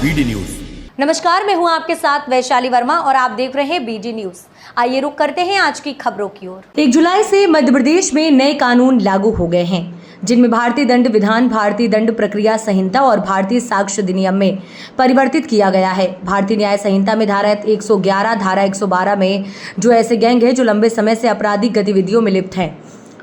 BD news. नमस्कार, मैं हूं आपके साथ वैशाली वर्मा और आप देख रहे हैं बीडी न्यूज। आइए रुक करते हैं आज की खबरों की ओर। 1 जुलाई से मध्य प्रदेश में नए कानून लागू हो गए हैं, जिनमें भारतीय दंड विधान, भारतीय दंड प्रक्रिया संहिता और भारतीय साक्ष्य अधिनियम में परिवर्तित किया गया है। भारतीय न्याय संहिता में धारा 111, धारा 112 में जो ऐसे गैंग हैं जो लंबे समय से आपराधिक गतिविधियों में लिप्त हैं,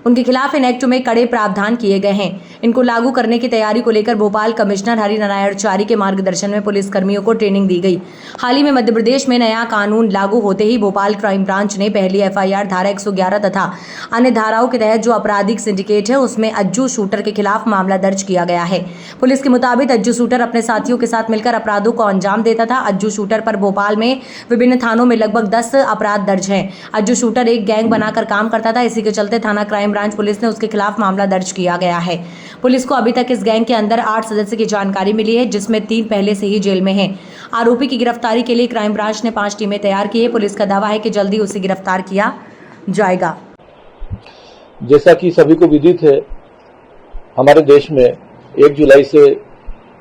उनके खिलाफ इन एक्ट में कड़े प्रावधान किए गए हैं। इनको लागू करने की तैयारी को लेकर भोपाल कमिश्नर हरिनारायणचारी के मार्गदर्शन में पुलिस कर्मियों को ट्रेनिंग दी गई। हाल ही में मध्य प्रदेश में नया कानून लागू होते ही भोपाल क्राइम ब्रांच ने पहली एफआईआर धारा 111 तथा अन्य धाराओं के तहत जो आपराधिक सिंडिकेट है उसमें अज्जू शूटर के खिलाफ मामला दर्ज किया गया है। पुलिस के मुताबिक अज्जू शूटर अपने साथियों के साथ मिलकर अपराधों को अंजाम देता था। अज्जू शूटर पर भोपाल में विभिन्न थानों में लगभग 10 अपराध दर्ज हैं। अज्जू शूटर एक गैंग बनाकर काम करता था। इसी के चलते थाना क्राइम ब्रांच पुलिस ने उसके खिलाफ मामला दर्ज किया गया है। पुलिस को अभी तक इस गैंग के अंदर 8 सदस्य की जानकारी मिली है, जिसमें 3 पहले से ही जेल में हैं। आरोपी की गिरफ्तारी के लिए क्राइम ब्रांच ने 5 टीमें तैयार की है। पुलिस का दावा है कि जल्दी उसे गिरफ्तार किया जाएगा। जैसा कि सभी को विदित है, हमारे देश में 1 जुलाई से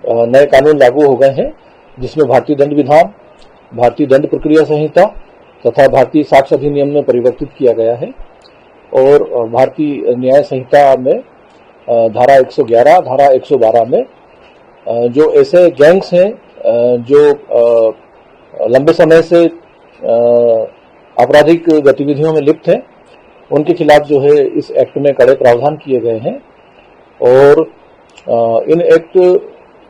नए कानून लागू हो गए हैं, जिसमें भारतीय दंड विधान, भारतीय दंड प्रक्रिया संहिता तथा भारतीय साक्ष्य अधिनियम में परिवर्तित किया गया है। और भारतीय न्याय संहिता में धारा 111, धारा 112 में जो ऐसे गैंग्स हैं जो लंबे समय से आपराधिक गतिविधियों में लिप्त हैं, उनके खिलाफ जो है इस एक्ट में कड़े प्रावधान किए गए हैं। और इन एक्ट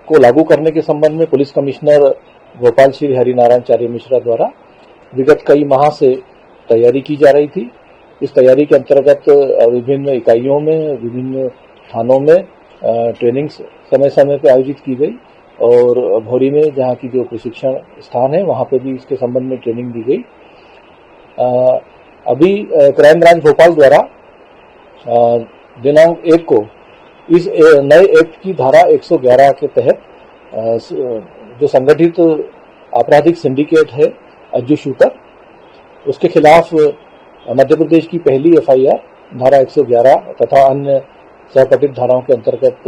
को लागू करने के संबंध में पुलिस कमिश्नर भोपाल श्री हरिनारायणचारी मिश्रा द्वारा विगत कई माह से तैयारी की जा रही थी। इस तैयारी के अंतर्गत विभिन्न इकाइयों में, विभिन्न थानों में ट्रेनिंग समय समय पर आयोजित की गई और भोरी में जहां की जो प्रशिक्षण स्थान है वहां पे भी इसके संबंध में ट्रेनिंग दी गई। अभी क्राइम ब्रांच भोपाल द्वारा दिनांक 1 को इस नए एक्ट की धारा 111 के तहत जो संगठित आपराधिक सिंडिकेट है अज्जू शूटर, उसके खिलाफ मध्य प्रदेश की पहली एफआईआर धारा 111 तथा अन्य सहपठित धाराओं के अंतर्गत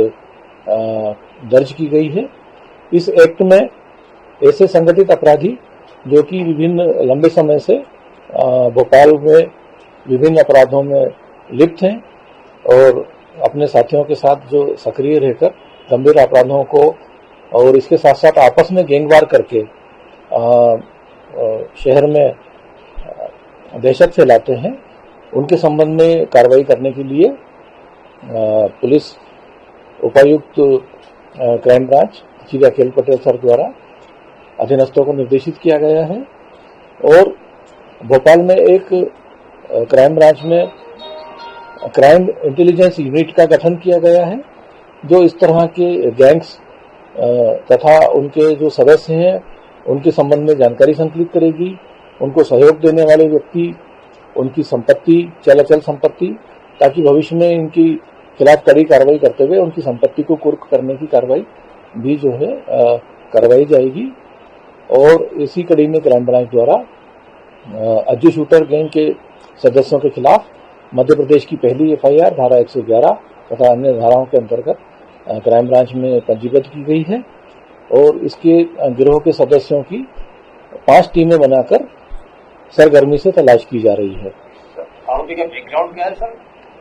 दर्ज की गई है। इस एक्ट में ऐसे संगठित अपराधी जो कि विभिन्न लंबे समय से भोपाल में विभिन्न अपराधों में लिप्त हैं और अपने साथियों के साथ जो सक्रिय रहकर गंभीर अपराधों को और इसके साथ साथ आपस में गैंगवार करके शहर में दहशत फैलाते हैं, उनके संबंध में कार्रवाई करने के लिए पुलिस उपायुक्त क्राइम ब्रांच श्री अखिल पटेल सर द्वारा अधीनस्थों को निर्देशित किया गया है। और भोपाल में एक क्राइम ब्रांच में क्राइम इंटेलिजेंस यूनिट का गठन किया गया है, जो इस तरह के गैंग्स तथा उनके जो सदस्य हैं उनके संबंध में जानकारी संकलित करेगी, उनको सहयोग देने वाले व्यक्ति, उनकी संपत्ति, चल संपत्ति, ताकि भविष्य में इनकी खिलाफ कड़ी कार्रवाई करते हुए उनकी संपत्ति को कुर्क करने की कार्रवाई भी जो है करवाई जाएगी। और इसी कड़ी में क्राइम ब्रांच द्वारा अज्जू शूटर गैंग के सदस्यों के खिलाफ मध्य प्रदेश की पहली एफआईआर धारा 111 तथा अन्य धाराओं के अंतर्गत क्राइम ब्रांच में पंजीबद्ध की गई है। और इसके गिरोह के सदस्यों की 5 टीमें बनाकर सरगर्मी से तलाश की जा रही है। आरोपी का बैकग्राउंड क्या है सर?